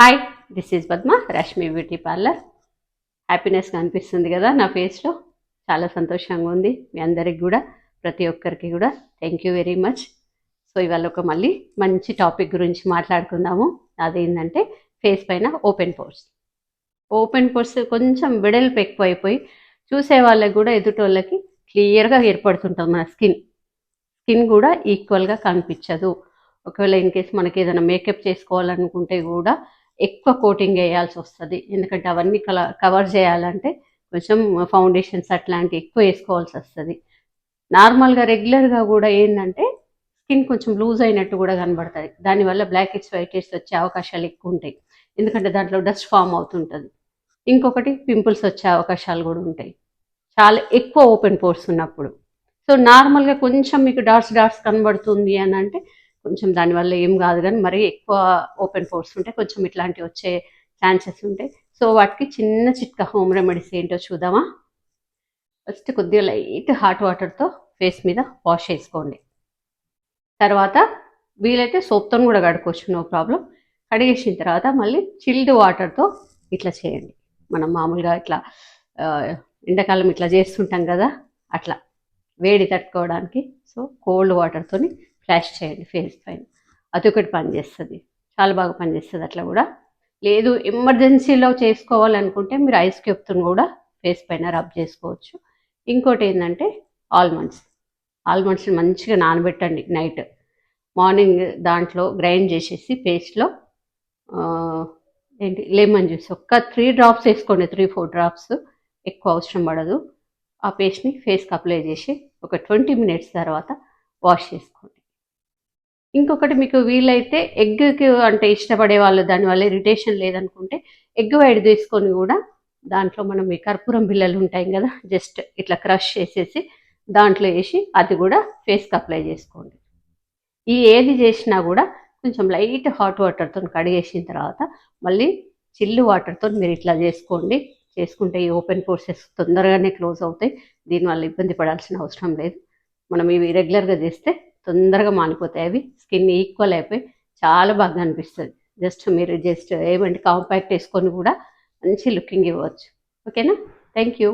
Hi, this is Padma, Rashmi beauty parlour. హ్యాపీనెస్గా అనిపిస్తుంది కదా నా ఫేస్లో. చాలా సంతోషంగా ఉంది. మీ అందరికి కూడా, ప్రతి ఒక్కరికి కూడా thank you very much. So ఇవాళ ఒక మళ్ళీ మంచి టాపిక్ గురించి మాట్లాడుకుందాము. అదేంటంటే ఫేస్ పైన ఓపెన్ పోర్స్. ఓపెన్ పోర్స్ కొంచెం వెడల్పు ఎక్కువ అయిపోయి చూసే వాళ్ళకి కూడా, ఎదుటోళ్ళకి క్లియర్గా ఏర్పడుతుంటుంది. మన స్కిన్ కూడా ఈక్వల్గా కనిపించదు. ఒకవేళ ఇన్ కేస్ మనకి ఏదైనా మేకప్ చేసుకోవాలనుకుంటే కూడా ఎక్కువ కోటింగ్ వేయాల్సి వస్తుంది. ఎందుకంటే అవన్నీ కవర్ చేయాలంటే కొంచెం ఫౌండేషన్స్ అట్లాంటివి ఎక్కువ వేసుకోవాల్సి వస్తుంది. నార్మల్గా రెగ్యులర్గా కూడా ఏంటంటే స్కిన్ కొంచెం లూజ్ అయినట్టు కూడా కనబడుతుంది. దానివల్ల బ్లాక్ హెడ్స్ వైట్ హెడ్స్ వచ్చే అవకాశాలు ఎక్కువ ఉంటాయి. ఎందుకంటే దాంట్లో డస్ట్ ఫామ్ అవుతుంటుంది. ఇంకొకటి పింపుల్స్ వచ్చే అవకాశాలు కూడా ఉంటాయి చాలా ఎక్కువ ఓపెన్ పోర్స్ ఉన్నప్పుడు. సో నార్మల్గా కొంచెం మీకు డాట్స్ కనబడుతుంది అని అంటే కొంచెం దానివల్ల ఏం కాదు, కానీ మరీ ఎక్కువ ఓపెన్ పోర్స్ ఉంటే కొంచెం ఇట్లాంటివి వచ్చే ఛాన్సెస్ ఉంటాయి. సో వాటికి చిన్న చిట్కా హోమ్ రెమెడీస్ ఏంటో చూద్దామా. ఫస్ట్ కొద్దిగా లైట్ హాట్ వాటర్తో ఫేస్ మీద వాష్ చేసుకోండి. తర్వాత వీలైతే సోప్తో కూడా కడుక్కోవచ్చు, నో ప్రాబ్లం. కడిగేసిన తర్వాత మళ్ళీ చిల్డ్ వాటర్తో ఇట్లా చేయండి. మనం మామూలుగా ఇట్లా ఎండాకాలం ఇట్లా చేస్తుంటాం కదా, అట్లా వేడి తట్టుకోవడానికి. సో కోల్డ్ వాటర్తో ఫ్లాష్ చేయండి ఫేస్ పైన. అదొకటి పనిచేస్తుంది, చాలా బాగా పనిచేస్తుంది. అట్లా కూడా లేదు, ఎమర్జెన్సీలో చేసుకోవాలనుకుంటే మీరు ఐస్ క్యూబ్తో కూడా ఫేస్ పైన రబ్ చేసుకోవచ్చు. ఇంకోటి ఏంటంటే ఆల్మండ్స్ మంచిగా నానబెట్టండి నైట్. మార్నింగ్ దాంట్లో గ్రైండ్ చేసేసి పేస్ట్లో లెమన్ జ్యూస్ ఒక 3 డ్రాప్స్ వేసుకోండి, 3-4 డ్రాప్స్, ఎక్కువ అవసరం పడదు. ఆ పేస్ట్ని ఫేస్కి అప్లై చేసి ఒక 20 మినిట్స్ తర్వాత వాష్ చేసుకోండి. ఇంకొకటి మీకు వీలైతే ఎగ్కి అంటే ఇష్టపడే వాళ్ళు, దానివల్ల ఇరిటేషన్ లేదనుకుంటే ఎగ్ వైట్ తీసుకొని కూడా దాంట్లో మనం ఈ కర్పూరం బిళ్ళలు ఉంటాయి కదా, జస్ట్ ఇట్లా క్రష్ చేసేసి దాంట్లో వేసి అది కూడా ఫేస్కి అప్లై చేసుకోండి. ఈ ఏది చేసినా కూడా కొంచెం లైట్ హాట్ వాటర్తో కడిగేసిన తర్వాత మళ్ళీ చిల్లు వాటర్తో మీరు ఇట్లా చేసుకుంటే ఈ ఓపెన్ పోర్సెస్ తొందరగానే క్లోజ్ అవుతాయి. దీనివల్ల ఇబ్బంది పడాల్సిన అవసరం లేదు. మనం ఇవి రెగ్యులర్గా చేస్తే తొందరగా మానిపోతాయి. అవి స్కిన్ ఈక్వల్ అయిపోయి చాలా బాగా అనిపిస్తుంది. మీరు ఏమంటే కాంపాక్ట్ వేసుకొని కూడా మంచి లుకింగ్ ఇవ్వచ్చు. ఓకేనా? Thank you.